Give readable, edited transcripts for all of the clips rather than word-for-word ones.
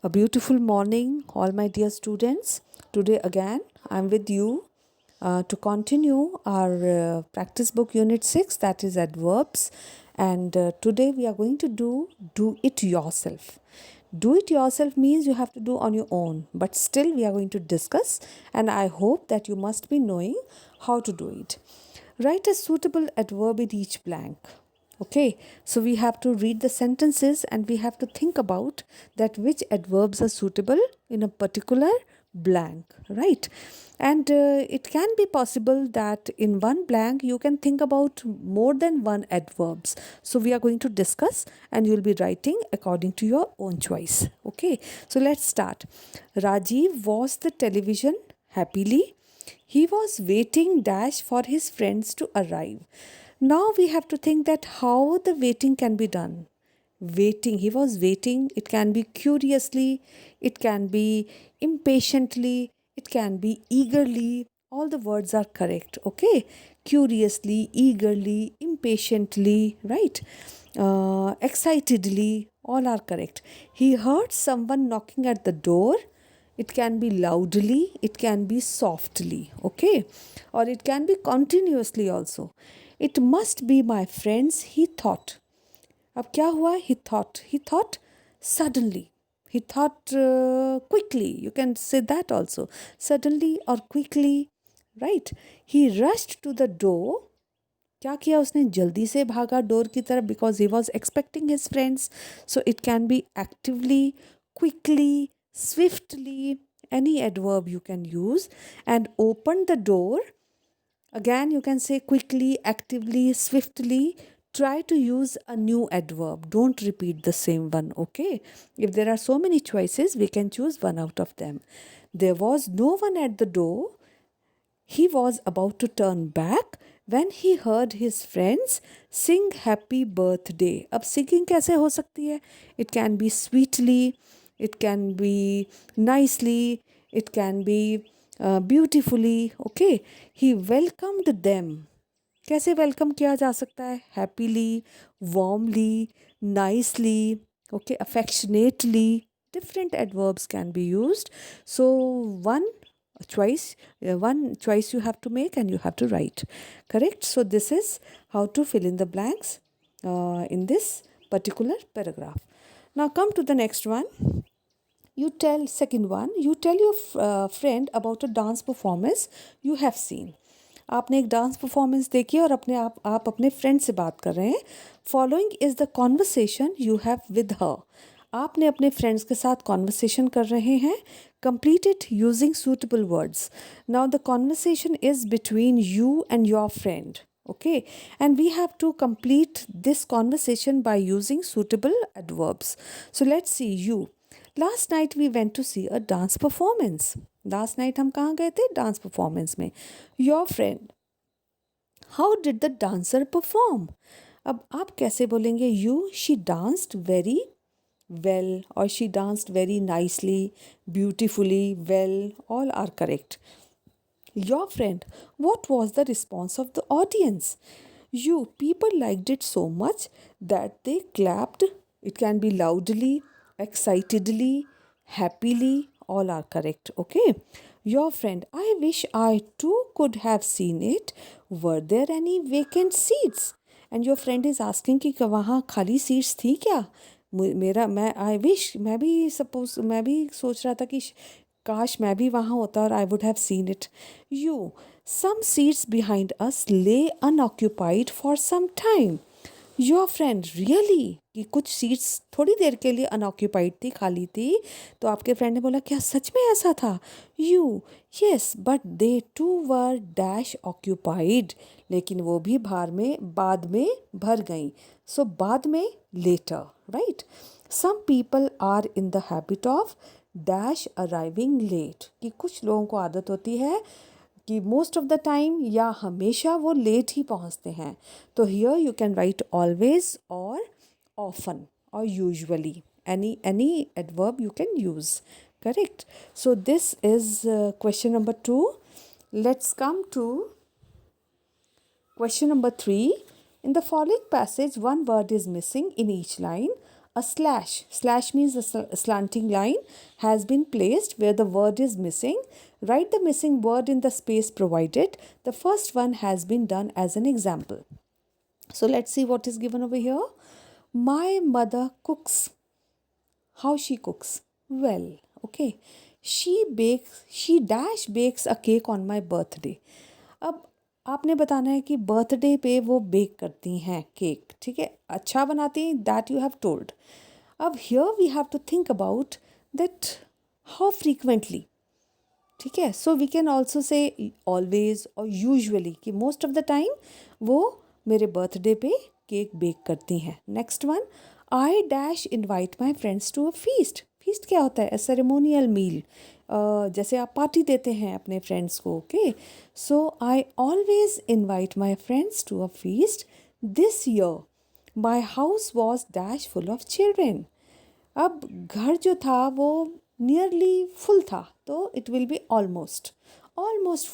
A beautiful morning, all my dear students. Today again, I'm with you to continue our practice book unit 6, that is adverbs. And today we are going to do it yourself. Do it yourself means you have to do on your own, but still we are going to discuss, and I hope that you must be knowing how to do it. Write a suitable adverb in each blank. Okay, so we have to read the sentences and we have to think about that which adverbs are suitable in a particular blank, right? And it can be possible that in one blank you can think about more than one adverbs. So we are going to discuss and you will be writing according to your own choice. Okay, so let's start. Rajiv watched the television happily. He was waiting dash for his friends to arrive. Now we have to think that how the waiting can be done. Waiting, he was waiting. It can be curiously, it can be impatiently, it can be eagerly. All the words are correct, okay? Curiously, eagerly, impatiently, right? Excitedly, all are correct. He heard someone knocking at the door. It can be loudly, it can be softly, okay? Or it can be continuously also. It must be my friends, he thought. अब क्या हुआ? He thought suddenly. He thought quickly. You can say that also. Suddenly or quickly, right? He rushed to the door. क्या किया उसने? जल्दी से भागा door की तरफ because he was expecting his friends. So it can be actively, quickly, swiftly, any adverb you can use, and opened the door. Again, you can say quickly, actively, swiftly. Try to use a new adverb. Don't repeat the same one, okay? If there are so many choices, we can choose one out of them. There was no one at the door. He was about to turn back when he heard his friends sing happy birthday. अब singing कैसे हो सकती है? It can be sweetly, it can be nicely, it can be beautifully. Okay, he welcomed them. कैसे welcome किया जा सकता है? Happily, warmly, nicely, okay, affectionately. Different adverbs can be used. So one choice you have to make and you have to write. Correct? So this is how to fill in the blanks in this particular paragraph. Now come to the next one. Second one, you tell your friend about a dance performance you have seen. आपने एक dance performance देखी और आप अपने friend से बात कर रहे हैं. Following is the conversation you have with her. आपने अपने फ्रेंड्स के साथ कॉन्वर्सेशन कर रहे हैं. Complete it using suitable words. Now the conversation is between you and your friend. Okay, and we have to complete this conversation by using suitable adverbs. So let's see. You, last night we went to see a dance performance. Last night हम कहाँ गए थे? Dance performance में. Your friend, how did the dancer perform? अब आप कैसे बोलेंगे? You, she danced very well, or she danced very nicely, beautifully, well. All are correct. Your friend, what was the response of the audience? You, people liked it so much that they clapped. It can be loudly, excitedly, happily. All are correct. Okay. Your friend, I wish I too could have seen it. Were there any vacant seats? And your friend is asking कि वहाँ खाली seats थी क्या? मैं I wish, मैं भी सोच रहा था कि काश मैं भी वहाँ होता और I would have seen it. You, some seats behind us lay unoccupied for some time. Your friend, really? कि कुछ सीट्स थोड़ी देर के लिए अनऑक्यूपाइड थी, खाली थी. तो आपके फ्रेंड ने बोला क्या सच में ऐसा था? You, yes but they too were dash occupied. लेकिन वो भी बाद में भर गई. सो बाद में, later, right. Some people are in the habit of dash arriving late. कि कुछ लोगों को आदत होती है कि मोस्ट ऑफ द टाइम या हमेशा वो लेट ही पहुंचते हैं. तो here you can write always और ऑफन और usually. any adverb you can use. Correct? So this is question number 2. Let's come to question number 3. In the following passage, one word is missing in each line. a slash means a slanting line has been placed where the word is missing. Write the missing word in the space provided. The first one has been done as an example. So let's see what is given over here. My mother cooks. How she cooks? Well, okay. She dash bakes a cake on my birthday. अब आपने बताना है कि birthday पे वो bake करती हैं cake, ठीक है, अच्छा बनाती हैं, दैट यू हैव टोल्ड. अब here we have to think about that how frequently, ठीक है. So we can also say always और यूजुअली कि मोस्ट ऑफ द टाइम वो मेरे बर्थडे पे केक बेक करती हैं. Next one, I dash invite my friends to a feast. Feast क्या होता है? ए सेरेमोनियल मील, जैसे आप पार्टी देते हैं अपने फ्रेंड्स को. Okay, so I always invite my friends to a feast. This year my house was dash full of children. अब घर जो था वो नियरली फुल था, तो it will be almost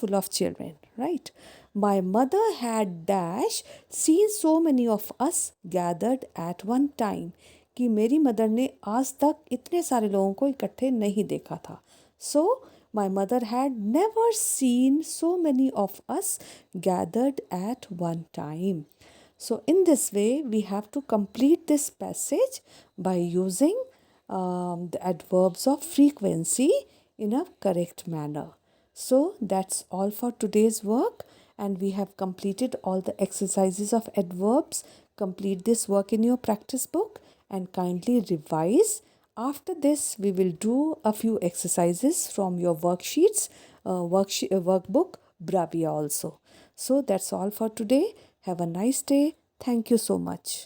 full of children, right. My mother had dash seen so many of us gathered at one time. कि मेरी mother ने आज तक इतने सारे लोगों को इकट्ठे नहीं देखा था. So my mother had never seen so many of us gathered at one time. So in this way, we have to complete this passage by using the adverbs of frequency in a correct manner. So that's all for today's work, and we have completed all the exercises of adverbs. Complete this work in your practice book and kindly revise. After this, we will do a few exercises from your worksheets, workbook, Bravia also. So that's all for today. Have a nice day. Thank you so much.